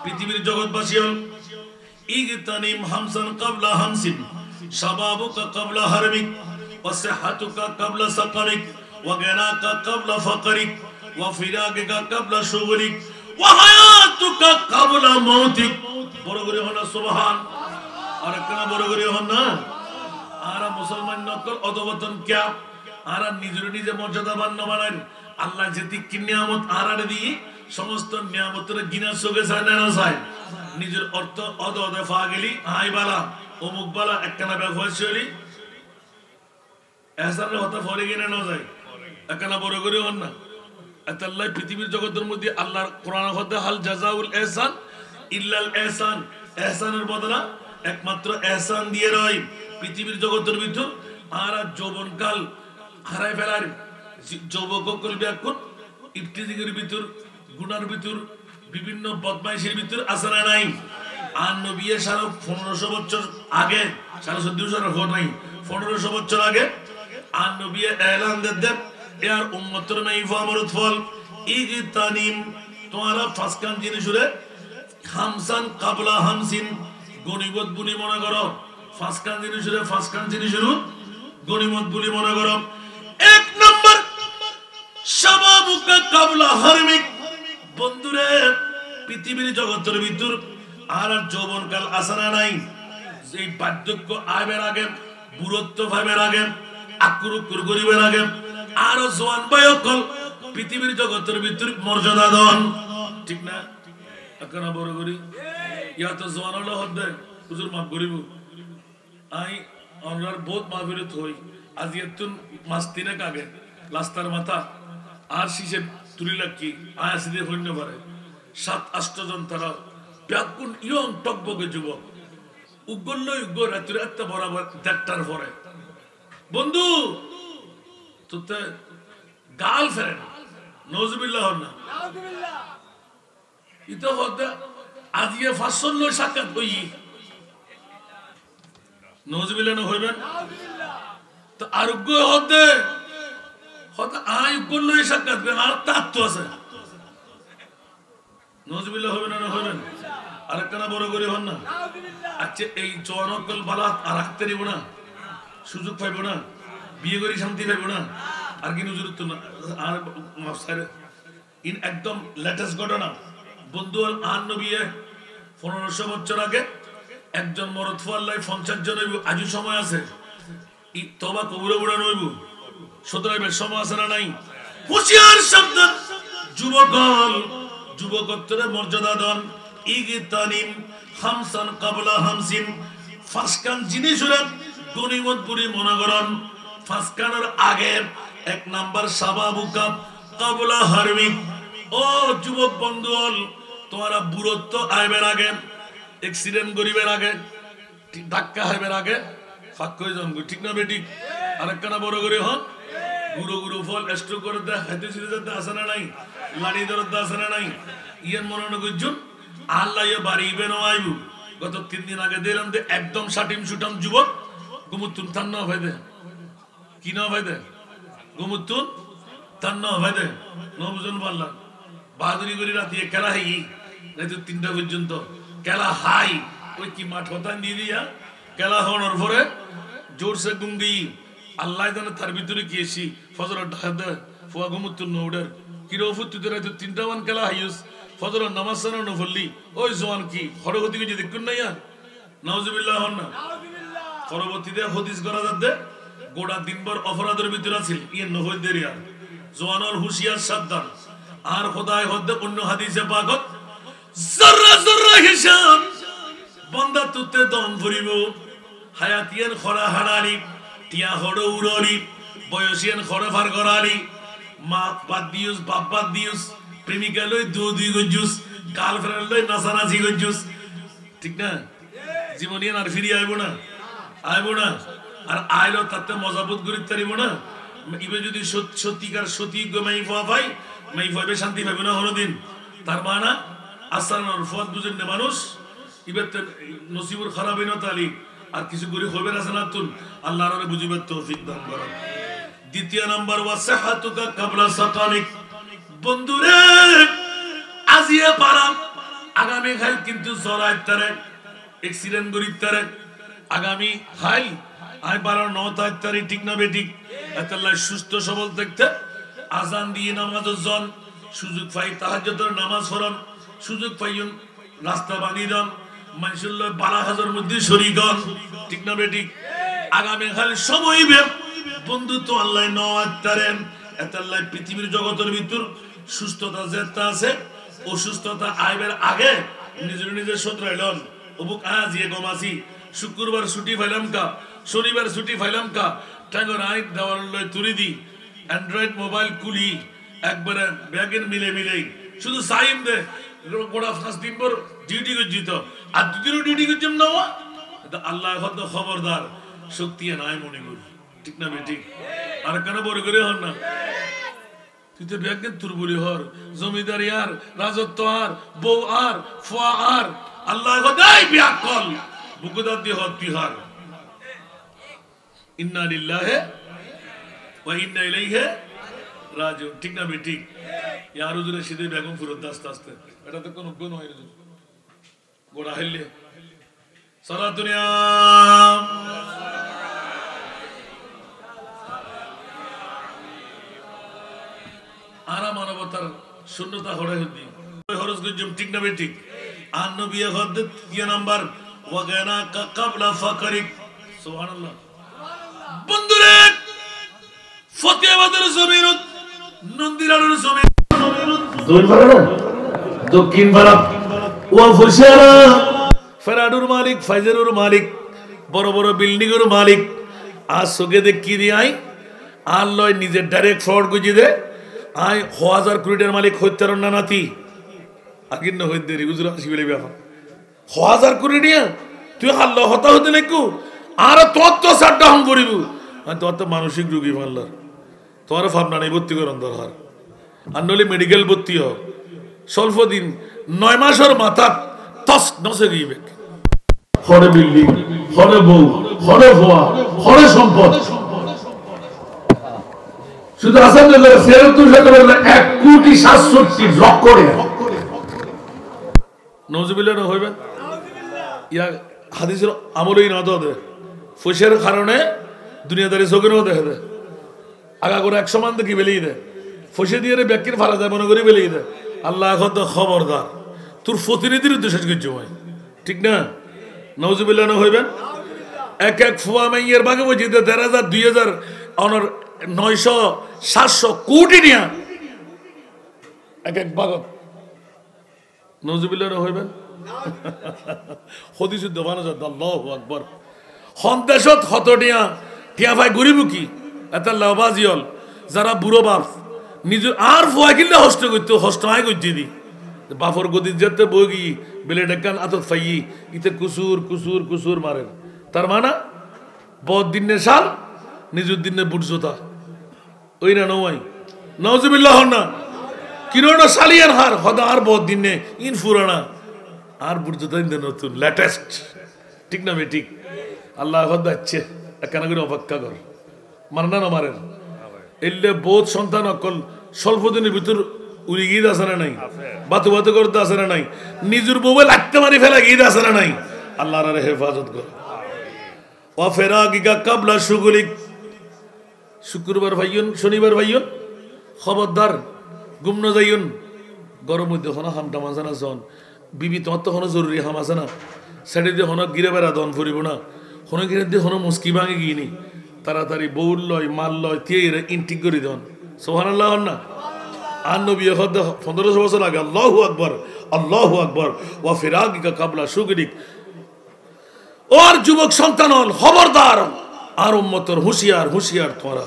পৃথিবীর জগৎবাসী হল ইগতানিম হামসান ক্বাবলা হামসিন শাবাবুকা ক্বাবলা হারমিক ওয়া সিহহাতুকা ক্বাবলা সাকামিক ওয়া গিনাকা ক্বাবলা ফাকরিক ওয়া ফিরাগিকা ক্বাবলা শুগলিক ওয়া হায়াতুকা ক্বাবলা মাউতিক। বড় করে হন সুবহান। আর একখানা বড় করে হন না। আর মুসলমান নকল অধবতন ক্যা আর নিজের নিজে মর্যাদাবান বানান। আল্লাহ যেতি কি নিয়ামত আরারে দিয়ে সমস্ত নিয়ামতের গিনা চোখে চায় না চায় নিজের অর্থ অদ অদে ফা গেলি আই বালা অমুক বালা একখানা ব্যবহার চলি এহসানের হতা ফলে কিনে না যায় একখানা বড় করে হন না। আল্লাহ পৃথিবীর জগতের মধ্যে আল্লাহর কোরআন হতে হাল জাযাউল ইহসান ইল্লাল ইহসান, ইহসানের বদলা একমাত্র ইহসান দিয়ে রয়। পৃথিবীর জগতের ভিতর আর যৌবনকাল হারায় ফেলার যৌবকল ব্যাকুল ইফতিজিকের ভিতর গুনার ভিতর বিভিন্ন বদমাইশের ভিতর আসরা নাই। আর নবী সারা 1500 বছর আগে 1450 নাই 1500 বছর আগে আর নবী এলান দেন ইয়ার উম্মতের মাইফা আমরত ফল ইগতানিম তোমারা ফাসকান জিনিস হলে হামসান ক্বাবলা হামসিন গনিমত বলি মনে করো। ফাসকান জিনিস হলে ফাসকান জিনিস হলো গনিমত বলি মনে করো। এক নম্বর শাবাবুকা ক্বাবলা হারমিক। বন্ধুরে পৃথিবীর জগতের ভিতর আর যৌবনকাল আসনা নাই। এই বার্ধক্য আইবের আগে বুড়ত্ব ভাবের আগে আকুরুকুর গরিবের আগে আরো জোয়ান বয়কল পৃথিবীর জগতের ভিতর মর্যাদা দন ঠিক না একখানা বড় করি ইয়া তো জোয়ান হলো হদ্দে হুজুর মাফ করিব আই অনরার বহুত মাহফিলত হই আজ এতুন মাস তিনেক আগে লাস্তার মাথা আর শিশে তুলি লাকি আয় আসি দিয়ে হইতে পারে 7-8 জন তারা ব্যাকুল ইয়ং টকবকে যুবক উগ্গল উগ্গ রাত্রে একটা বরাবর দেখটার পরে বন্ধু তোতে গার্লফ্রেন্ড নওজুবিল্লাহ না ইতো হতে আজকে ফাসল লই সাক্ষাৎ হই নওজুবিল্লাহ না হইবেন তো আরোগ্য হতে হতে আই উগ্গল লই সাক্ষাৎ আর তার তো আছে নওজুবিল্লাহ হবে না হইবেন আরেকখানা বড় করে হন না। আচ্ছা এই জনকল বালা আর রাখতে দিব না সুযোগ পাইব না বিয়ে করে শান্তি পাইব না আর কি নজরুত না আর ইন একদম লেটেস্ট ঘটনা বন্ধু আর নবী 1500 বছর আগে একজন মরদ ফুয়াল্লাই 50 জন হইব আজও সময় আছে তবা কবুরে বুড়া নইব সুতরাং সময় আছে না নাই হুঁশিয়ার শব্দ যুবকল যুবকত্বের মর্যাদা দন ইগতানিম হামসান ক্বাবলা হামসিন ফাসকান জিনিস হলো গনিমত পুরি মনোগরণ ফাসকানের আগে এক নাম্বার শাবাবুকা ক্বাবলা হারমিক। ও যুবক বন্ধুল তোমারা বুড়ত্ব আইবের আগে অ্যাক্সিডেন্ট করিবের আগে ধাক্কা হইবের আগে ফাঁক হয়ে যান ঠিক না বেটি আরেকখানা বড় করে হন গুরু গুরু ফল স্ট্রোক করে দে হাতে ছিঁড়ে যেতে আসে না নাই লাড়ি ধরতে আসে না নাই ইয়ের মনে করছুন আল্লাহ ইয়ে বাড়িবে নয় গত 3 দিন আগে দিলাম যে একদম সাটিম সুটাম যুবক গুমুতুন তার না ভাই দে কি না ভাই দে গুমুতুন তার না ভাই দে নবজন বললাম বাহাদুরি করি রাতে খেলা হাই নাই তো 3টা পর্যন্ত খেলা হাই ওই কি মাঠ হতান দিয়ে দিয়া খেলা হওয়ার পরে জোরসে গুঙ্গি আল্লাহ জানে তার ভিতরে কি এসি ফজর ঢাকা ফুয়া গুমুতুন নৌডার কিরো ফুতুতে রাতে 3টা মান খেলা হাইস ফজর নামাজ সানো ফললি ওই জওয়ান কি হরগতিকে যদি দেখুন না ইয়া নাউজুবিল্লাহ হন না পরবর্তীতে হাদিস করা যাচ্ছে গোটা দিনভর অপরাধের ভিতরে আছে ইয়ে নহদের ইয়া জওয়ানর হুশিয়ার সাবধান আর খোদায় হদ্দে অন্য হাদিসে পাকত জররা জররা হিসাব বান্দা তুতে দম ভরিব হায়াতিয়ান খরা হাড়ালি টিয়া হড় উড়লি বয়সিয়ান খরে ফার করালি মা বাদ দিউস বাপ বাদ দিউস প্রেমিকা লই দুই গজুস গার্লফ্রেন্ড লই নাচানাচি গজুস ঠিক না জীবনিয়ান আর ফিরি আইব না আর আইলো তাতে মজাবুত করিতে পারিব না ইবে যদি সত্যিকার সতীজ্ঞ মাইফা ভাই মাইফাবে শান্তি পাবে না হরদিন তার মানা আসান আর ফুয়াদ বুঝেন না মানুষ ইবে নসিবুর খারাপ হইন তালি আর কিছু করে হবে না সানাতুন আল্লাহর বুঝিবার তৌফিক দান করুন। দ্বিতীয় নাম্বার ওয়াসিহাতুকা ক্বাবলা সাকামিক। বন্ধুরে আজিয়ে পারা আগামী খাল কিন্তু জরায় তারে এক্সিডেন্ট করিত তারে আগামী খাল আই 12-9 তারিখ ঠিক না বেঠিক আল্লাহ সুস্থ সবল থাকতে আজান দিয়ে নামাজ জন সুযোগ পাই তাহাজ্জুদের নামাজ পড়ন সুযোগ পাইন রাস্তা বানিয়ে দেন মানুষের লয় 12,000 মধ্যে শরীক হন ঠিক না বেঠিক আগামী খাল সময় বন্ধুত্ব আল্লাহ নওয়াতারেন এতাল্লাহ পৃথিবীর জগতের ভিতর সুস্থতা যেটা আছে অসুস্থতা আইবের আগে নিজের শোধরাইলন অবুক আজ গমাসি শুক্রবার ছুটি পাইলাম কা শনিবার ছুটি পাইলাম কা টাঙ্গর আই দেওয়ার লয় তুলি দি অ্যান্ড্রয়েড মোবাইল কুলি একবারে ব্যাগের মিলেই শুধু সাইম দে গোটা 5 দিন পর ডিউটি করছিত আর দুদিনও ডিউটি করছিম না আল্লাহ খবরদার শক্তি নাই মনে করি ঠিক না বেঠিক আর কেন বড় করে হন না তুই তো ব্যাগের তুরবুলি হর জমিদারি আর রাজত্ব আর বউ আর ফুয়া আর আল্লাহ খোদাই বিয়াকল বুকুদাত দি হত বিহার ইন্না লিল্লাহি ওয়া ইন্না ইলাইহি রাজিউন ঠিক না বেঠিক ইয়ার হুজুরে সিধে বেগম ফিরত আস্তে এটা তো কোন গুণ হয় না গোড়া হেললে সারা দুনিয়া আরা মানবতার শূন্যতা হরে হদি হরজ গজম ঠিক না বেঠিক আর নবী হদ কি নাম্বার ওয়াগানা কাবলা ফাকরিক সুবহানাল্লাহ বন্ধুরে ফতেহাবাদের জমিনত নন্দিরার জমিন দুই পারা দক্ষিণ পারা ওয়া ফুশারা ফেরাডুর মালিক ফাইজারুর মালিক বড় বড় বিল্ডিং এর মালিক আজ সগে দেখি দি আই আর লয় নিজে ডাইরেক্ট ফ্রড গজি দে আই 1000 কোটি টাকার মালিক হইতার না নাতি আগিন না হইতে রে হুজুর আসি বলে ব্যাপার 1000 কোটি টাকা তুই আল্লাহ হতা হতে নাকু আর তত সাড্ডা হম করিব আর তত মানসিক রোগী মাল্লার তোমার ভাবনা নাই ভর্তি করন দরকার আর নলি মেডিকেল ভর্তি হ স্বল্প দিন 9 মাসের মাথা তস নসে গিয়ে হরে বিল্ডিং হরে বউ হরে ভুয়া হরে সম্পদ শুধু আসামে ফেরত তুলে 1,67,00,000 করে নজবিল্লাহ না হইবে ইয়া হাদিসের আমলই না দে ফুশের কারণে দুনিয়াদারি জগেরও দেখে দে আগা করে 100 মান কি বেলিয়ে দে ফুশে দিয়ে ব্যক্তির ফালা যায় মনে করে বেলিয়ে দে আল্লাহ কত খবরদার তোর প্রতিনিধির উদ্দেশ্যে কিছু হয় ঠিক না নজবিল্লাহ না হইবেন এক ফুয়া মাইয়ের বাগে বুঝি 1,000 2,000 অনর 900-700 কোটি নিয়া এক বাগত নজবিল্লাহ না হইবেন হদিস দেওয়ানো যায় আল্লাহু আকবার হন্দেশত হতটিয়া টিয়া ভাই গরিবুকি এটা লাভাজিয়ল যারা বুড়ো বাপ নিজের আর ফুয়া কিনলে হস্ত করতো হস্ত আয় করতে দি বাফর গদির যেতে বগি বেলে ডেকান আতত ফাইয়ি ইতে কুসুর কুসুর কুসুর মারেন তার মানে বদ দিনে সাল নিজের দিনে বুঝতা ওই না নয় নওজুবিল্লাহ না কিনোনা সালিয়ান হার হদা আর বদ দিনে ইন ফুরানা আর বুঝতা ইন নতুন লেটেস্ট ঠিক না বেঠিক আল্লাহ হদ যাচ্ছে একখানা করে অপেক্ষা কর মারনা না মারেন এলে বোধ সন্তান অকল স্বল্প দিনের ভিতর উড়ি গিয়ে আসে না নাই বাতু বাতু করতে আসে না নাই নিজের বউয়ে লাগতে মারি ফেলা গিয়ে আসে না নাই আল্লাহর হেফাজত কর ও ফেরাগিকা কাবলা সুগুলিক শুক্রবার ভাইয়ন শনিবার ভাইয়ন খবরদার গুম না যাইয়ন গরম মধ্যে হনো হামটাম আছে না জন বিবি তোমার তো হনো জরুরি হাম আছে না সেটা দিয়ে হনো গিরে বেড়া দন ফুরিব না হনো গিরে দিয়ে হনো মুস্কি ভাঙে গিয়ে তাড়াতাড়ি বউর লয় মাল লয় তিয়ে ইনটিক করে দেন সুবহানাল্লাহ না আর নবী 1500 বছর আগে আল্লাহু আকবার ওয়া ফিরাগিকা কাবলা সুগরিক ওর যুবক সন্তান হল খবরদার আর উম্মতর হুঁশিয়ার তোমরা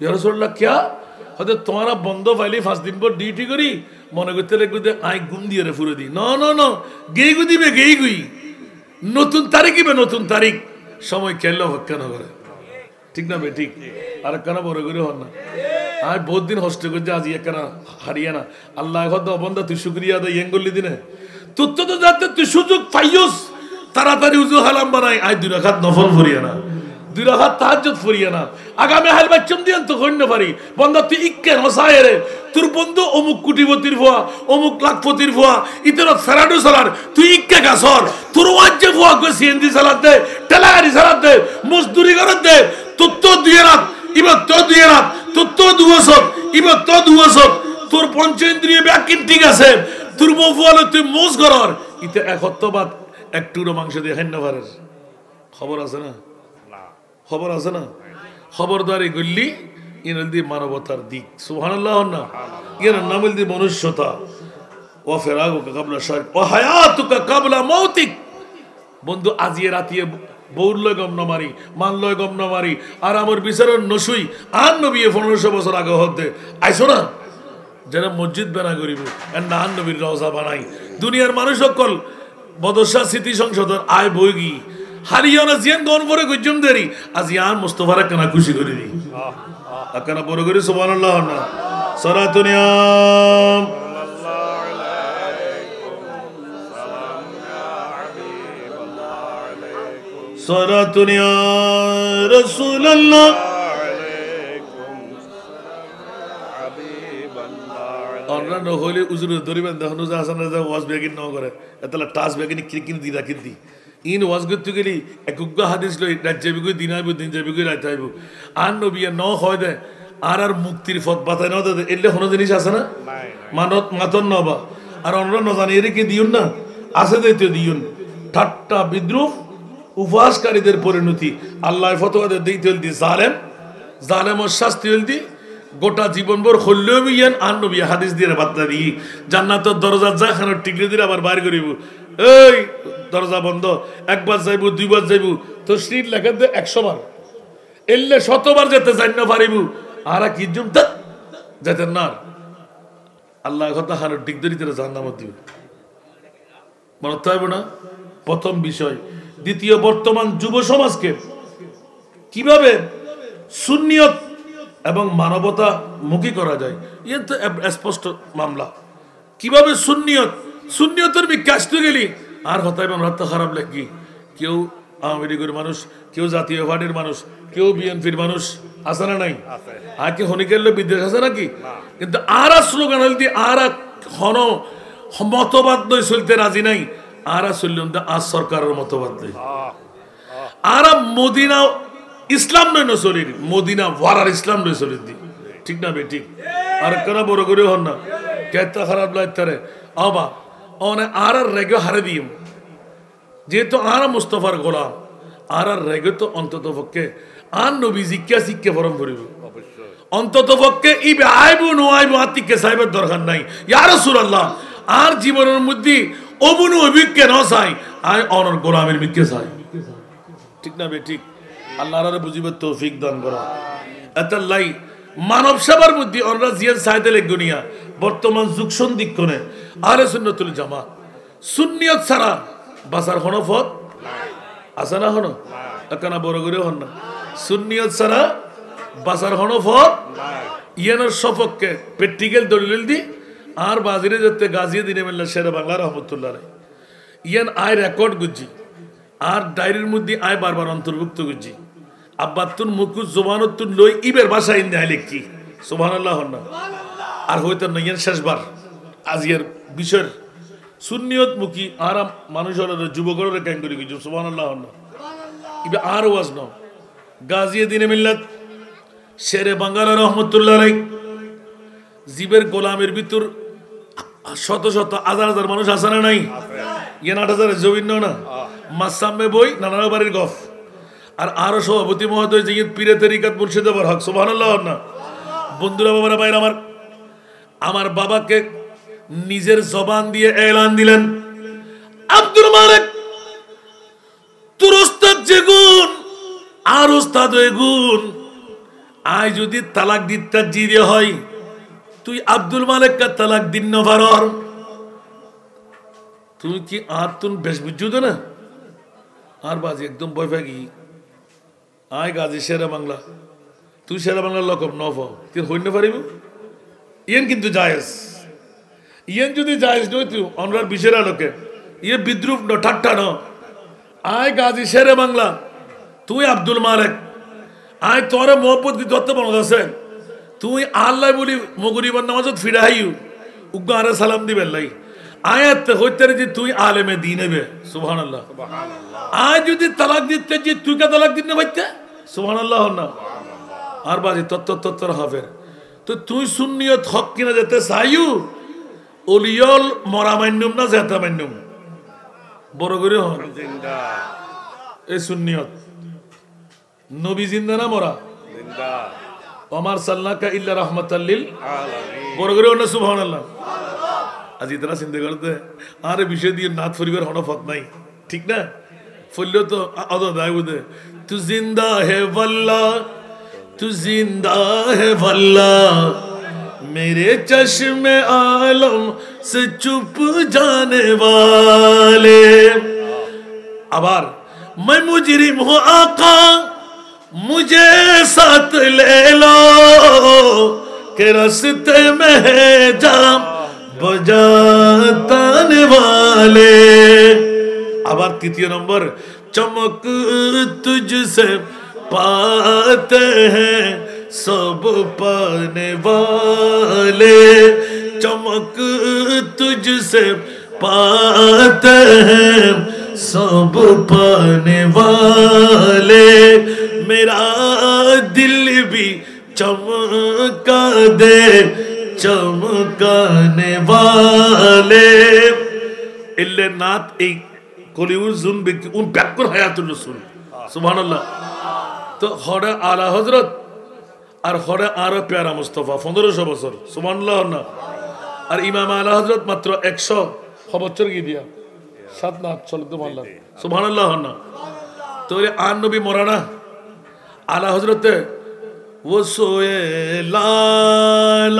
ইয়া রাসূলুল্লাহ কিয়া হয়তো তোমরা বন্ধ পাইলে 5 দিন পর ডিউটি করি মনে করতে লাগবে আই ঘুম দিয়ে রে ফুরে দি না গেই গু দিবে গেই গুই নতুন তারিখ সময় কেন অপেক্ষা না করে ঠিক না বেঠিক আর কেন বড় করে হন না আর বহুত দিন হস্ত করছে আজ কেন হারিয়ে না আল্লাহ হদ বন্ধা তুই শুক্রিয়া দা ইয়েঙ্গলি দিনে তুই তো যাতে তুই সুযোগ পাইয়স তাড়াতাড়ি উজু হালাম বানাই আই 2 রাকাত নফল ভরিয়া না দুই রাকাত তাহাজ্জুদ পড়িয়া না আগামী হাল বাচ্চম দিয়ান তো কইন পারি বন্ধা তুই ইক্কে নসায়েরে তোর বন্ধু অমুক কোটিপতির ফুয়া অমুক লাখপতির ফুয়া ইতর ফেরাডো সালার তুই ইক্কে গাছর তোর ওয়াজ্জে ফুয়া গো সিএনজি চালাত দে টেলাগাড়ি চালাত দে মজদুরি করত দে তোর তো দুই রাত ইবার তো দুই রাত তোর তো দুবছর ইবার তো দুবছর তোর পঞ্চেন্দ্রিয় ব্যাকিন ঠিক আছে তোর বউয়ালে তুই মোজ করর ইতে এক হত্তবাদ এক টুকরো মাংস দিয়ে খাইন না পারের খবর আছে না খবর আছে না খবরদারি গল্লি ইনাল দি মানবতার দিক সুবহানাল্লাহ না এর নামল দি মনুষ্যতা ওয়া ফিরাগুকা ক্বাবলা শারক ওয়া হায়াতুকা ক্বাবলা মাউতিক বন্ধু আজিয়ে রাতিয়ে বউর লয় গম না মারি মান লয় গম না মারি আর আমার বিচারের নসুই আর নবী 1500 বছর আগে হতে আইছো না যারা মসজিদ বানা করিব আর না নবীর রওজা বানাই দুনিয়ার মানুষ সকল বদশা স্মৃতি সংশোধন আয় বইগি হারিয়ানা জিয়ান গন পরে গুজম দেরি আজ ইয়ান মুস্তাফারা কেনা খুশি করে দি আকানা বড় করে সুবহানাল্লাহ না সালাতুনিয়াম সালাতুনিয়া রাসূলুল্লাহ আমরা নহলে উজুরে দরিবেন দেখুন যে হাসান রাজা ওয়াজ বেগিন ন করে এতলা টাস বেগিন কিরকিন দি রাখি দি ইন ওয়াজ করতে গেলি একুগ্গা হাদিস লই রাজ্যে বিগই দিন আইব দিন যাবি গই রাইতে আইব আর নবিয়া ন হয় দে আর মুক্তির পথ বাতায় ন দে এলে কোনো জিনিস আছে না মানত মাতন নবা আর আমরা ন জানি এর কি দিউন না আছে দইতে দিউন ঠাট্টা বিদ্রুপ উপহাসকারীদের পরিণতি আল্লাহ ফতোয়া দিতে হল দি জালেম জালেমের শাস্তি হল দি গোটা জীবনভর হল্লেও বিয়ান আর নবী হাদিস দিয়ে বার্তা দিই জান্নাতের দরজা যা খান টিকলে দিলে আবার বাইর করিব এই দরজা বন্ধ একবার যাইব দুইবার যাইব তো সিট লেখা দে 100 বার এলে 100 বার যেতে যাই না পারিব আর কি জুম তা যেতেন না আল্লাহ কথা খান টিক ধরি তারা জান্নাত দিবে মনে থাকব না প্রথম বিষয় দ্বিতীয় বর্তমান যুব সমাজকে কিভাবে সুন্নিয়ত এবং মানবতা মুখী করা যায় ইয়ে তো স্পষ্ট মামলা কিভাবে সুন্নিয়তের বিকাশ তো গেলি আর হতাই রাত খারাপ লাগি কেউ আওয়ামী লীগের মানুষ কেউ জাতীয় পার্টির মানুষ কেউ বিএনপির মানুষ আছে না নাই আর কি হনিকের বিদ্বেষ আছে নাকি কিন্তু আর স্লোগান হলদি আর হন মতবাদ নয় চলতে রাজি নাই আর চললাম আজ সরকারের মতবাদ নেই আর মদিনা ইসলাম নয় নসলির মদিনা ওয়ারার ইসলাম নয় চলির দি ঠিক না বে ঠিক আর কেন বড় করে হন না কেতা খারাপ লাগতারে আবা অনে আর রেগে হারে দিম যেহেতু আর মুস্তফার গোলাম আর রেগে তো অন্তত পক্ষে আর নবী জিজ্ঞা শিক্ষা ফরম করিব অন্তত পক্ষে ইবে আইবু নো আইবু আতিকে সাহেবের দরকার নাই ইয়া রাসূলুল্লাহ আর জীবনের মধ্যে অবনু অভিজ্ঞ ন চাই আয় অনর গোলামের মিথ্যে চাই ঠিক না বে ঠিক আল্লাহর বুঝিবার তৌফিক দান করা এতাল্লাই মানব সেবার মধ্যে আমরা জিয়ান সাইদে লেগুনিয়া বর্তমান যুগ সন্ধিক্ষণে আহলে সুন্নাতুল জামাত সুন্নিয়ত ছাড়া বাসার কোনো পথ আছে না হনো একানা বড় করে হন না সুন্নিয়ত ছাড়া বাসার কোনো পথ ইয়ানোর সপক্ষে প্র্যাকটিক্যাল দলিল দি আর বাজিরে যেতে গাজিয়ে দিনে মেল্লা শেরে বাংলা রহমতুল্লাহ ইয়ান আয় রেকর্ড গুজি আর ডায়েরির মধ্যে আয় বারবার অন্তর্ভুক্ত করছি আব্বাতুন মুকুজ জবানতুন লই ইবের ভাষা ইন্দে আইলে কি সুবহানাল্লাহ না আর হয়তো নইয়ের শেষবার আজকের বিষয়ের সুন্নিয়ত মুখী আর মানুষের যুবকরের ক্যাং করে গেছি সুবহানাল্লাহ না ইবে আর ওয়াজ ন গাজিয়ে দিনে মিল্লাত শেরে বাংলা রহমতুল্লাহ আলাই জীবের গোলামের ভিতর শত শত হাজার হাজার মানুষ আছে না নাই ইয়ে 8,000 জবিন না মাসাম্মে বই নানার বাড়ির গফ আর আরো সভাপতি মহোদয় যে পীরে তরিকাত মুর্শিদে হক সুবহানাল্লাহ না বন্ধুরা বাবারা ভাইরা আমার বাবাকে নিজের জবান দিয়ে এলান দিলেন আব্দুল মালিক তোর ওস্তাদ যে গুণ আর ওস্তাদ ওই গুণ আয় যদি তালাক দিতে জিরে হয় তুই আব্দুল মালিককে তালাক দিন না পারর তুই কি আর তুন বেশ বুঝছো না আর বাজি একদম বই ফাঁকি আয় গাজি শেরা বাংলা তুই শেরা বাংলার লকব নফ তুই হইতে পারিব ইয়েন কিন্তু জায়েজ ইয়েন যদি জায়েজ নয় তুই অনরার বিশেরা লোকে ইয়ে বিদ্রুপ ন ঠাট্টা ন আয় গাজি শেরে বাংলা তুই আব্দুল মালিক আয় তোরে মোহব্বত কি যত মনত আছে তুই আল্লাহ বলি মগরিবার নামাজত ফিরাইউ উগারে সালাম দিবেন লাই আয়াত হইতে যে তুই আলেমে দিন হবে সুবহানাল্লাহ আয় যদি তালাক দিতে যে তুই কা তালাক দিন না ভাইতে সুবহানাল্লাহ না আর বাজি তত্তর হাফের তো তুই সুন্নিয়ত হক কিনা যেতে চাইউ ওলিয়ল মরা মান্যম না জেতা মান্যম বড় করে হন জিন্দা এই সুন্নিয়ত নবী জিন্দা না মরা জিন্দা ওমার সাল্লাকা ইল্লা রাহমাতাল লিল আলামিন বড় করে হন সুবহানাল্লাহ আজ ইতনা চিন্তা করতে আরে বিষয় দিয়ে নাথ পরিবার হন ফত নাই ঠিক না ফললো তো আদো দাই বুদে তু জিন্দা হে ওয়াল্লাহ तू जिंदा है वल्लाह मेरे चश्मे आलम से चुप जाने वाले आबार मैं मुजरिम हूँ आका मुझे साथ ले लो के रास्ते में है जाम बजाने वाले आबार तृतीय नंबर चमक तुझसे पाते हैं सब पाने वाले चमक तुझसे पाते हैं सब पाने वाले मेरा दिल भी चमका दे चमकाने वाले इल्ले नात एक कलिउजुन व्यक्ति उन बैकुर हयातुल रसूल सुभान अल्लाह तो हरे आला हजरत और हरे आरो प्यारा मुस्तफा 1500 বছর সুবহানাল্লাহ না আর ইমাম আলা হযরত মাত্র 100 বছর কি দিয়া 7 না 8 চলতে বললাম সুবহানাল্লাহ না তো আর নবী মরানা আলা হযরতে वो सोए लालाजार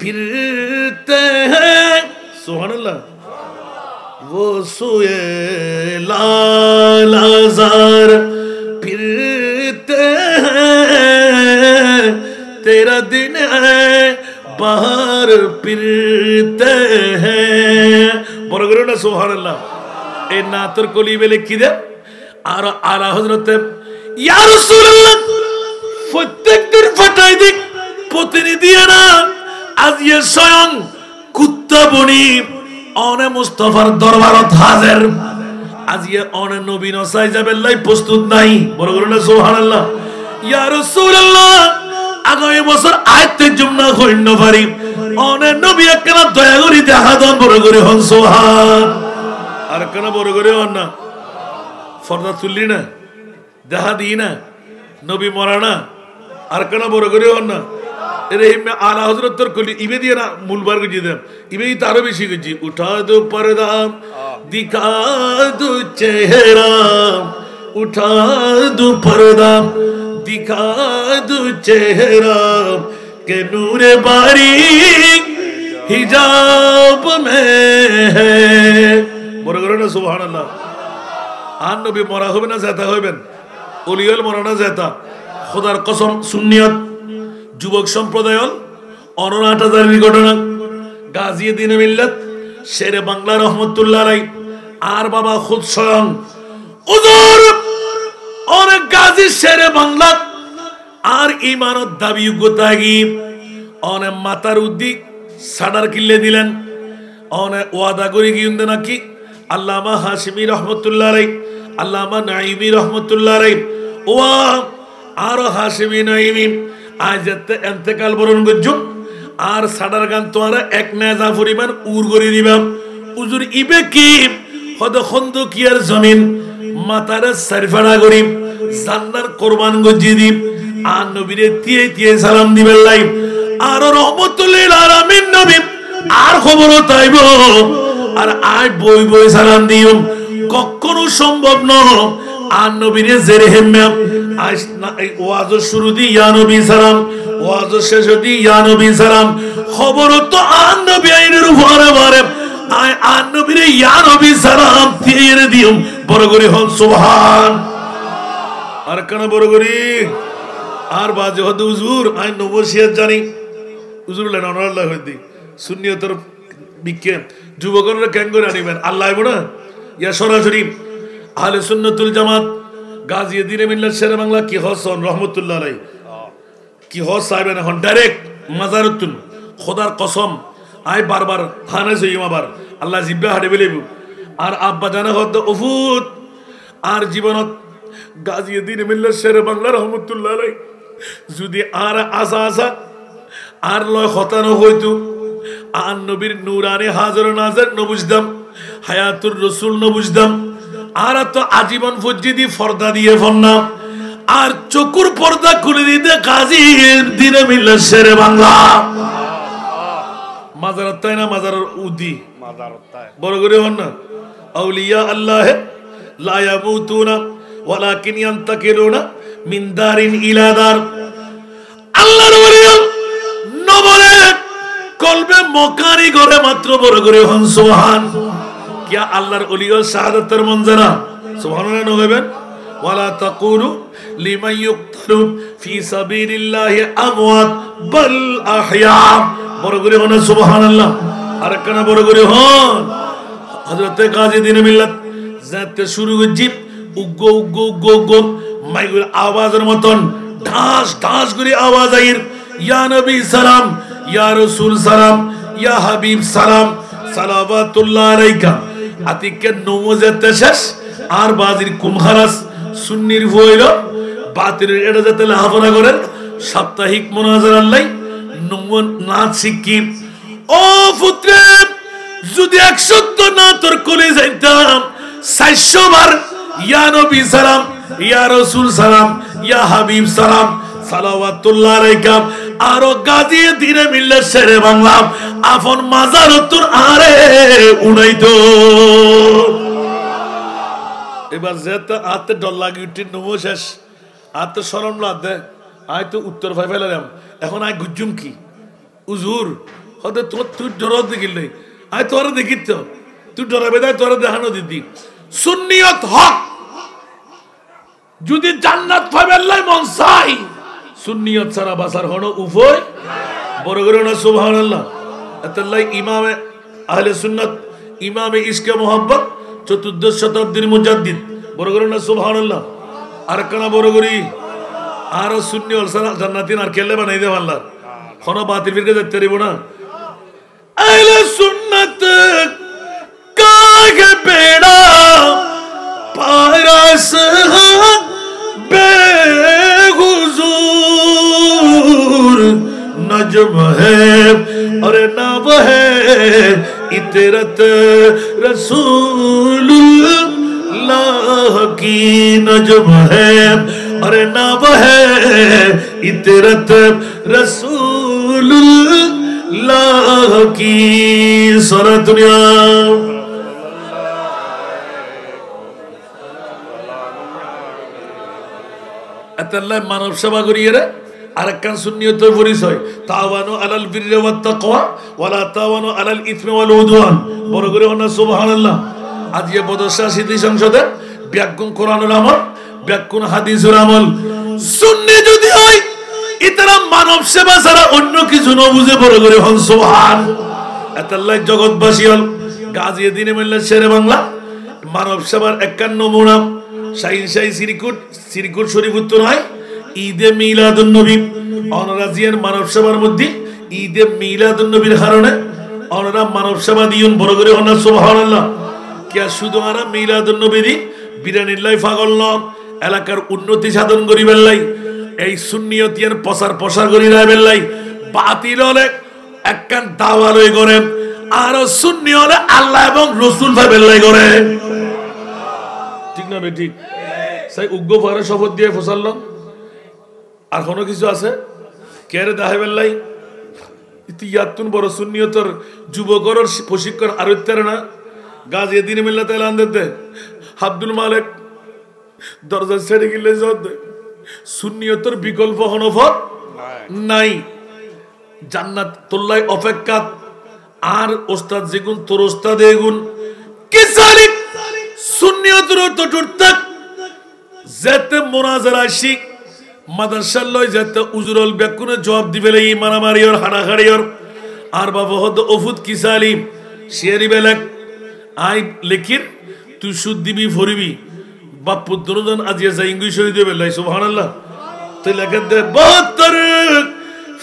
फिरते हैं सुबहानअल्लाह वो सोए लालाजार फिरते हैं तेरा दिन है बाहर फिरते हैं बरगरो ना सुबहानअल्लाह ए नातर कोली बेले किदे আর আলা হযরতে ইয়া রাসূলুল্লাহ প্রত্যেক দিন ফাটাই দিক প্রতিনিধি না আজ এ স্বয়ং কুত্তা বনি অনে মুস্তাফার দরবারত হাজির আজ এ অনে নবী নসাই যাবে লাই প্রস্তুত নাই বড় করে না সুবহানাল্লাহ ইয়া রাসূলুল্লাহ আগামী বছর আয়াতে জুমনা কইন পারি অনে নবী একলা দয়া করি দেখা দান বড় করে হন সুবহান আর কেন বড় করে হন না ফরদা তুললি না দেখা দিই না নবী মরানা আর কেন বড় করে হন না এর হিমে আলা হযরত তোর কলি ইবে দিয়ে না মূলবার গজি দেন ইবেই তারও বেশি গজি উঠা দো পর্দা দিখা দো চেহারা উঠা দো পর্দা দিখা দো চেহারা কে নূরে বারি হিজাব মে है বড় করে না সুবহানাল্লাহ আর নবী মরা হবে না জেতা হইবেন ওলিয়ল মরা না জেতা খোদার কসম সুন্নিয়ত যুবক সম্প্রদায় অননাট হাজারের ঘটনা গাজী দিন মিল্লাত শেরে বাংলা রহমতুল্লাহ আলাই আর বাবা খুদ স্বয়ং হুজুর অনেক গাজী শেরে বাংলা আর ইমানত দাবি গোতাগি অনেক মাতার উদ্দিক সাডার কিল্লে দিলেন অনেক ওয়াদা করে গিয়ে নাকি আল্লামা হাশিমি রহমতুল্লাহ আলাই আল্লামা নাইমি রহমতুল্লাহ আলাই ওয়া আর হাশিমি নাইমি আজ এতেকাল বরণ গজ্জু আর সাডার গান তোরা এক নেজা পরিমাণ উর করে দিবাম উজুর ইবে কি হদ খন্দকিয়ার জমিন মাতারে সারফাড়া করি জান্নার কুরবান গজি দি আর নবীরে তিয়ে তিয়ে সালাম দিবেন লাই আর রহমতুল্লিল আলামিন নবী আর খবর তাইব আর আজ বই বই সালাম দিও কখনো সম্ভব নয় আর নবীরে জেরে হেম্মে আজ না ওয়াজ শুরু দি ইয়া নবী সালাম ওয়াজ শেষ দি ইয়া নবী সালাম খবর তো আর নবী আইনের উপরে বারে আয় আর নবীরে ইয়া নবী সালাম দিয়ে দিও বড় করে হন সুবহান আর কেন বড় করি আর বাজে হদ হুজুর আই নবশিয়াত জানি হুজুর লেন আল্লাহ হইদি সুন্নিয়তের বিকে যুবকরা কেন করে আনিবেন আল্লাহ বড় ইয়া সরাসরি আহলে সুন্নাতুল জামাত গাজিয়ে দিনে মিল্লাত শেরে বাংলা কি হসন রহমতুল্লাহ আলাই কি হস সাহেবেন এখন ডাইরেক্ট মাজারতুন খোদার কসম আই বারবার হানে জইম আবার আল্লাহ জিব্বা হাড়ে বেলেব আর আব্বা জানা হদ উফুত আর জীবনত গাজিয়ে দিনে মিল্লাত শেরে বাংলা রহমতুল্লাহ আলাই যদি আর আসা আসা আর লয় খতানো হইতো আর নবীর নূরানি হাজার নাজার নবুজদাম হায়াতুর রসুল নবুজদাম আর তো আজীবন ফজ্জিদি পর্দা দিয়ে ফন্না আর চকুর পর্দা খুলে দিতে কাজী দিনে মিল্লাত শেরে বাংলা মাজারত তাই না মাজারের উদি বড় করে হন না আউলিয়া আল্লাহ লা ইয়ামুতুনা ওয়ালাকিন ইয়ান্তাকিলুনা মিন দারিন ইলা দার আল্লাহর ওলি নবরে কলবে মকারি করে মাত্র বড় করে হন সুবহান কিয়া আল্লাহর ওলি ও শাহাদাতের মঞ্জারা সুবহানাল্লাহ নবেন ওয়ালা তাকুলু লিমান ইউকতালু ফি সাবিলিল্লাহি আমওয়াত বাল আহইয়া বড় করে হন সুবহানাল্লাহ আর কানা বড় করে হন হযরত গাজী দিনে মিল্লাত যাতে শুরু হইছি উগ্গ উগ্গ উগ্গ উগ্গ মাইগুর আওয়াজের মতন ঢাস ঢাস করে আওয়াজ আইর ইয়া নবী সালাম ইয়া রাসূল সালাম ইয়া হাবিব সালাম সালাওয়াতুল্লাহ আলাইকা আতিকের নমুজেতে শেষ আর বাজির কুমহারাস সুন্নির হইল বাতিলের এটা যাতে লাহাফনা করে সাপ্তাহিক মুনাজার আল্লাহ নমুন নাচ শিখি ও পুত্র যদি 100 না তোর কোলে যাইতাম 400 বার ইয়া নবী সালাম ইয়া রাসূল সালাম ইয়া হাবিব সালাম সালাওয়াতুল্লাহ আলাইকা আর গাজী দিনে মিল্লাত শেরে বাংলা আপন মাজারতুর আরে উড়াইতো এবার যেতে আতে ডর লাগি উঠি নমো শেষ আতে শরম লাদে আই তো উত্তর ভাই ফেলাম এখন আই গুজুম কি উজুর হতে তোর তুই ডর দেখিলে আই তোর দেখিত তুই ডরাবে দাই তোর দেখানো দিদি সুন্নিয়ত হক যদি জান্নাত পাবে আল্লাহ মন চাই সুন্নিয়ত ছাড়া বাসার হনো উভয় বড় করে না সুবহানাল্লাহ আতাল্লাহ ইমামে আহলে সুন্নাত ইমামে ইশকে মোহাব্বত 14 শতাব্দীর মুজাদ্দিদ বড় করে না সুবহানাল্লাহ আর কানা বড় করি আর সুন্নি ওয়াল জান্নাতিন আর কেলে বানাই দে আল্লাহ হনো বাতিল ফিরকে যেতে পারিব না আহলে সুন্নাত কাগে বেড়া পারাস बेहुजूर नजम है और नब है इतरत रसूलुल्लाह की नजम है और नब है इतरत रसूलुल्लाह की सारा दुनिया আল্লাহ মানব সেবা করিয়ে রে আরেকখান সুন্নিয়তের পরিচয় তাওয়ানু আলাল বিররি ওয়াত তাকওয়া ওয়ালা তাওয়ানু আলাল ইসমি ওয়াল উদওয়ান বড় করে হন সুবহানাল্লাহ আজকে বদশা সিদ্ধি সংসদে ব্যাকুন কোরআনের আমল ব্যাকুন হাদিসের আমল সুন্নি যদি হয় ইতারা মানব সেবা ছাড়া অন্য কিছু না বুঝে বড় করে হন সুবহান আল্লাহ জগৎবাসী হল গাজী দিনে মিল্লাত শেরে বাংলা মানব সেবার একখান নমুনা শাহিন শাহী সিরিকুট শরীফ উত্তর হয় ঈদে মিলাদুন নবী অনরাজিয়ার মানব সেবার মধ্যে ঈদে মিলাদুন নবীর কারণে অনরা মানব সেবা দিউন বড় করে হন সুবহানাল্লাহ কিয়া শুধু আরা মিলাদুন নবী দি বিরানির লাই পাগল ন এলাকার উন্নতি সাধন করিবেন লাই এই সুন্নিয়তিয়ার প্রসার করি রাখবেন লাই বাতিল হলে একখান দাওয়া লই করে আর সুন্নি হলে আল্লাহ এবং রাসূল ভাবেন লাই করে ঠিক না বে ঠিক সেই উগ্র ফারে শপথ দিয়ে ফসাল্লাম আর কোনো কিছু আছে কেরে দাহেবেল লাই ইতিয়াতুন বড় সুন্নিয়তর যুবকর প্রশিক্ষণ আরত্যার না গাজী দিনে মিল্লাত এলান দিতে আব্দুল মালিক দরজা ছেড়ে গেলে যত সুন্নিয়তর বিকল্প হনফত নাই জান্নাত তোল্লাই অপেক্ষা আর ওস্তাদ যেগুন তোর ওস্তাদ এগুন কি সালিক সুন্নিয়তর তটুরতাক যেতে মোনাজারা শিখ মাদ্রাসা লয় যেতে উজুরল ব্যাকুনে জবাব দিবে লাই মারামারি আর হানাহাড়ি আর বাবা হদ ওফুদ কিসালিম শেয়ারি বেলাক আই লেখির তুই সুদ দিবি ফরিবি বাপ পুত্র জন আজিয়া যাই ইংলিশ শহীদ বেলাই সুবহানাল্লাহ তো লেখা দে 72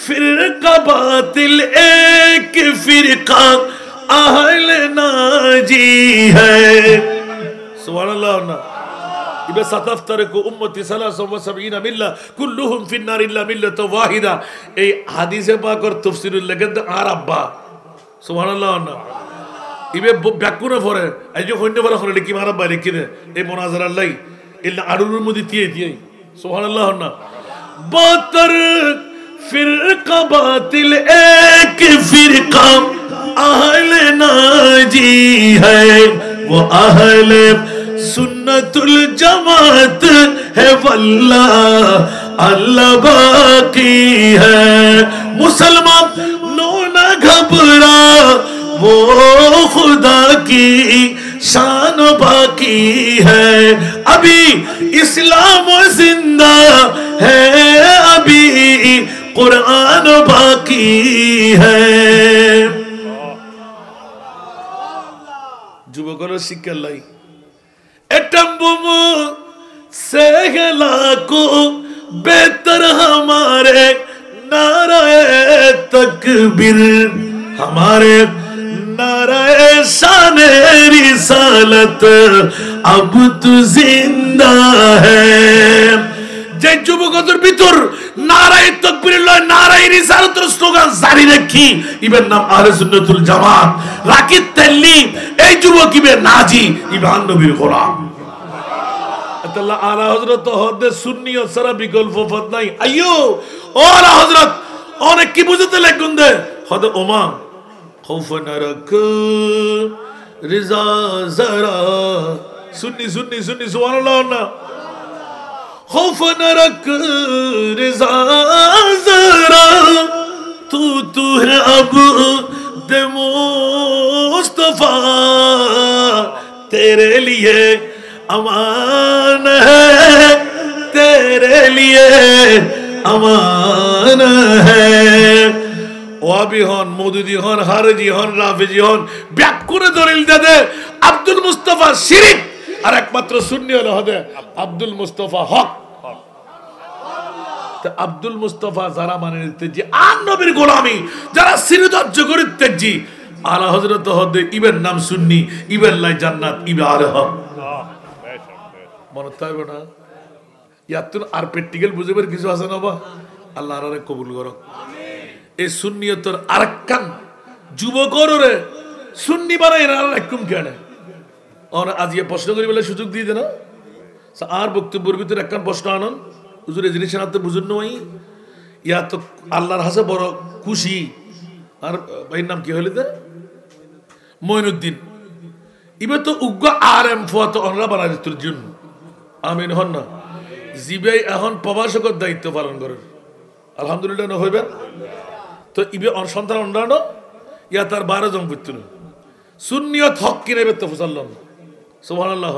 ফিরকা বাতিল এক ফিরকা আহলে নাজি হ্যায় সুবহানাল্লাহ না ইবে সাতাফতারকু উম্মতি 73 মিল্লা কুল্লুহুম ফিন্নার ইল্লা মিল্লাতু ওয়াহিদা এই হাদিসে পাকের তাফসীরুল লেখা দে আর আব্বা সুবহানাল্লাহ না ইবে ব্যাকুনে পড়ে এই যে হইন্দ বলা হলে কি মারা বাইরে কিনে এই মুনাজারার লাই ইল্লা আরুর মধ্যে দিয়ে সুবহানাল্লাহ না 72 ফিরকা বাতিল এক ফিরকা আহলে নাজি হ্যায় वो আহলে সুন্নতুল জামাত है वल्लाह अल्लाह बाकी है मुसलमान नो न घबरा वो खुदा की शान बाकी है अभी इस्लाम जिंदा है अभी कुरान बाकी है যুবকর শিক্ষার লাই एटम से लाखो बेहतर हमारे नाराए तकबीर हमारे नाराए शाने रिसालत अब तू जिंदा है যে যুবকদের ভিতর নারায়ে তাকবীর লয় নারায়ে রিসালাতের স্লোগান জারি রাখি ইবের নাম আহলে সুন্নাতুল জামাত রাকিত তেল্লি এই যুবক ইবে নাজি ইমান নবীর গোলাম আল্লাহ আলা হযরত হদে সুন্নি ও সারা বিকল্প পথ নাই আইয়ো ও আলা হযরত অনেক কি বুঝতে লাগুন দে হদে ওমা খৌফ নরক রিজা জারা সুন্নি সুন্নি সুন্নি সুবহানাল্লাহ না खौफ न रख रिज़ा ज़रा तू है अब दे मुस्तफा तेरे लिए अमान है तेरे लिए अमान है ওয়াবি হন মওদুদি হন হারজি হন রাফিজি হন ব্যাকুরে দলিল দে আব্দুল মুস্তাফা শিরিক আর একমাত্র সুন্নি হলো হদে আব্দুল মুস্তাফা হক তে আব্দুল মুস্তাফা যারা মানে নিতেজি আর নবীর গোলামি যারা সিরদজ্জ করিতেজি আলা হযরত হদে ইবের নাম সুন্নি ইবের লাই জান্নাত ইবে আর হক মনে থাকবে না ইয়াতুন আর প্র্যাকটিক্যাল বুঝাবার কিছু আছে না বা আল্লাহ আরে কবুল করো আমিন এই সুন্নিয়তের আরেকখান যুবকরে সুন্নি বানাই আর রাখুম কেন और आज ये प्रश्न करी बोले সুযোগ দিয়ে দেনা আর বক্তব্যের ভিতরে একখান প্রশ্ন আনন হুজুর এই জিনিস আনতে বুঝুন নই ইয়া তো আল্লাহর হাসে বড় খুশি আর ভাইয়ের নাম কি হইল তে মঈনুদ্দিন ইবে তো উগ্র আরএম ফত অনরা বানাই দিত জন্য আমিন হন না জিবাই এখন প্রবাসকের দায়িত্ব পালন করেন আলহামদুলিল্লাহ না হইবেন তো ইবে সন্তান অন্যান্য ইয়া তার 12 জন করতে সুন্নিয়ত হক কিনে বেতে ফুসাল্লাম সুবহানাল্লাহ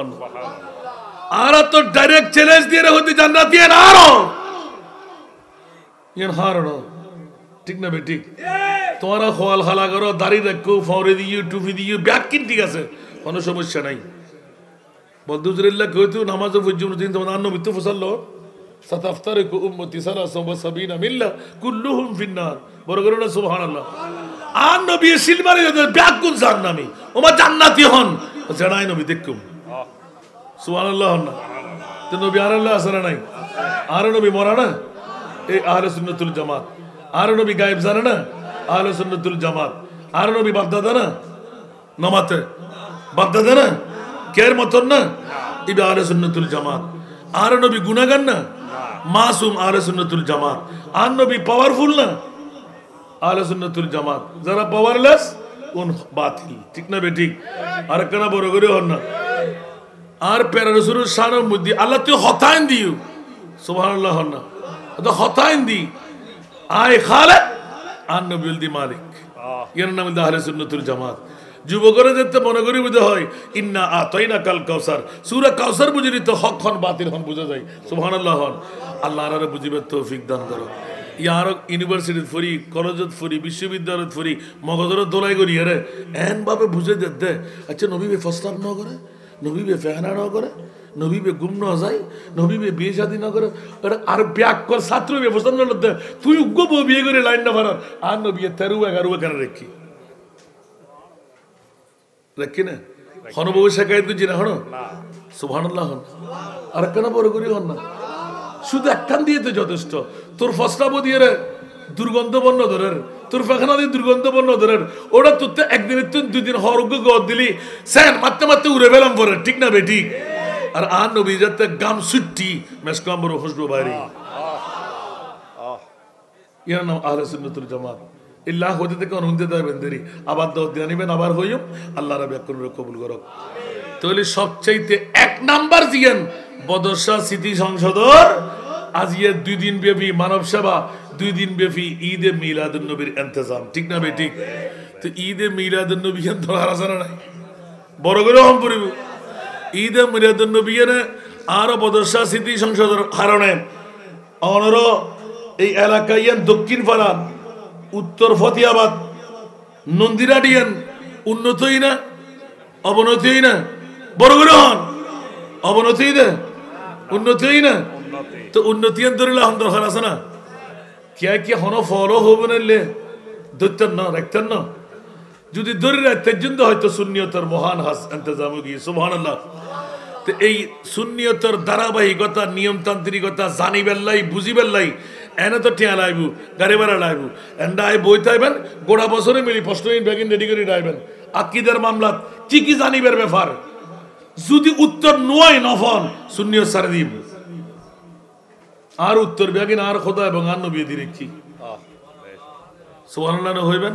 আর তো ডাইরেক্ট চ্যালেঞ্জ দিয়ে হতে জান্নাতি এর আরো ইয়ান হারনো ঠিক না বে ঠিক তোমরা খোয়াল খালা করো দাড়ি রাখো ফাওরে দিও টুপি দিও ব্যাকিন ঠিক আছে কোনো সমস্যা নাই বলদুজুরিল্লাহ কইতো নামাজ পর্যন্ত দিন তোমার নবী তো ফুসাল্লাহ সাতাফতারিকু উম্মতি 73 মিল্লা কুল্লুহুম ফিন্নার বড় করে না সুবহানাল্লাহ আর নবী সিলমারে ব্যাকুন জান্নামি ওমা জান্নাতি হন জানাই নবী দেখুম সুবহানাল্লাহ না তো নবী আর আল্লাহ আসরা নাই আর নবী মরা না এই আহলে সুন্নাতুল জামাত আর নবী গায়েব জানে না আহলে সুন্নাতুল জামাত আর নবী বাগদাদা না নামাতে বাগদাদা না কের মতন না ইবে আহলে সুন্নাতুল জামাত আর নবী গুনাহগার না মাসুম আহলে সুন্নাতুল জামাত আর নবী পাওয়ারফুল না আহলে সুন্নাতুল জামাত যারা পাওয়ারলেস কোন বাতিল ঠিক না বে ঠিক আর কেন বড় করে হন না আর প্যারা রাসূলের শানের মধ্যে আল্লাহ তুই হতাইন দিও সুবহানাল্লাহ হন না তো হতাইন দি আয় খালেক আর নবীল দি মালিক এর নাম আহলে সুন্নাতুল জামাত যুবকরা যেতে মনে করি বুঝে হয় ইন্না আতাইনা কাল কাউসার সূরা কাউসার বুঝিনি তো হক হন বাতিল হন বুঝা যায় সুবহানাল্লাহ হন আল্লাহ আরে বুঝিবে তৌফিক দান করো ইয়ার ইউনিভার্সিটি ফরি কলেজত ফরি বিশ্ববিদ্যালয়ত ফরি মগজর দোলাই করি আরে এন ভাবে বুঝে দে আচ্ছা নবী বে ফসলাম ন করে নবী বে ফেহনা ন করে নবীবে গুম ন যায় নবীবে বিয়ে শাদী না করে আর ব্যাগ কর ছাত্র ব্যবস্থা না তুই উগ্র বিয়ে করে লাইন না ভাড়া আর নবী 13-11 এখানে রেখি রেখি না হনবউ শেখায় তুই না হন সুবহানাল্লাহ হন আর কেন বড় করি হন না শুধু একখান দিয়ে তো যথেষ্ট তোর ফসলাবো দিয়ে রে দুর্গন্ধ বন্য ধরের তোর পাখানা দিয়ে দুর্গন্ধ বন্য ধরের ওটা তোর তো একদিনের তুই 2 দিন হরগ্য গদ দিলি স্যান মারতে মারতে উড়ে পেলাম পরে ঠিক না বে ঠিক আর আর নবী যাতে গাম সুট্টি মেসকাম বড় খুশবু বাইরে ইয়ার নাম আহলে সুন্নাতুল জামাত ইল্লাহ হতে থেকে অনুমতি দেয় বেন্দেরি আবার দাও জানিবেন আবার হইম আল্লাহ রাব্বি আকরম কবুল করুক তাহলে সবচাইতে 1 নাম্বার জিয়ান বদরশা স্মৃতি সংসদর আজ ইয়ে 2 দিন ব্যাপী মানব সেবা 2 দিন ব্যাপী ঈদে মিলাদুন নবীর ইন্তজাম ঠিক না বে ঠিক তো ঈদে মিলাদুন নবী এর ধরার আছে না নাই বড় করে হম পড়িব ঈদে মিলাদুন নবী এর আর বদরশা স্মৃতি সংসদর কারণে অনর এই এলাকায় দক্ষিণ পাড়া উত্তর ফতিয়াবাদ নন্দিরাডিয়ান উন্নতই না অবনতিই না বড় করে হন অবনতি না উন্নতিই না তো উন্নতি ধরিলে হন দরকার আছে না কে কি হন ফলো হবে নাইলে ধরতেন না রাখতেন না যদি ধরে রাখতেন জন্য হয়তো সুন্নিয়তের মহান হাস ইন্তজাম গিয়ে সুবহানাল্লাহ তো এই সুন্নিয়তের ধারাবাহিকতা নিয়মতান্ত্রিকতা জানি বেল্লাই বুঝি বেল্লাই এনে তো টিয়া লাইবু গাড়ি ভাড়া লাইবু এন্ডা আই বই থাইবেন গোড়া বছরে মিলি প্রশ্নহীন ব্যাগিন রেডি করে রাখবেন আকিদের মামলাত কি কি জানিবের ব্যাপার যদি উত্তর নয় নফন সুন্নিয়ত সারে দিব আর উত্তর ব্যাগিন আর খোদা এবং আর নবী দিরে কি সুবহানাল্লাহ হইবেন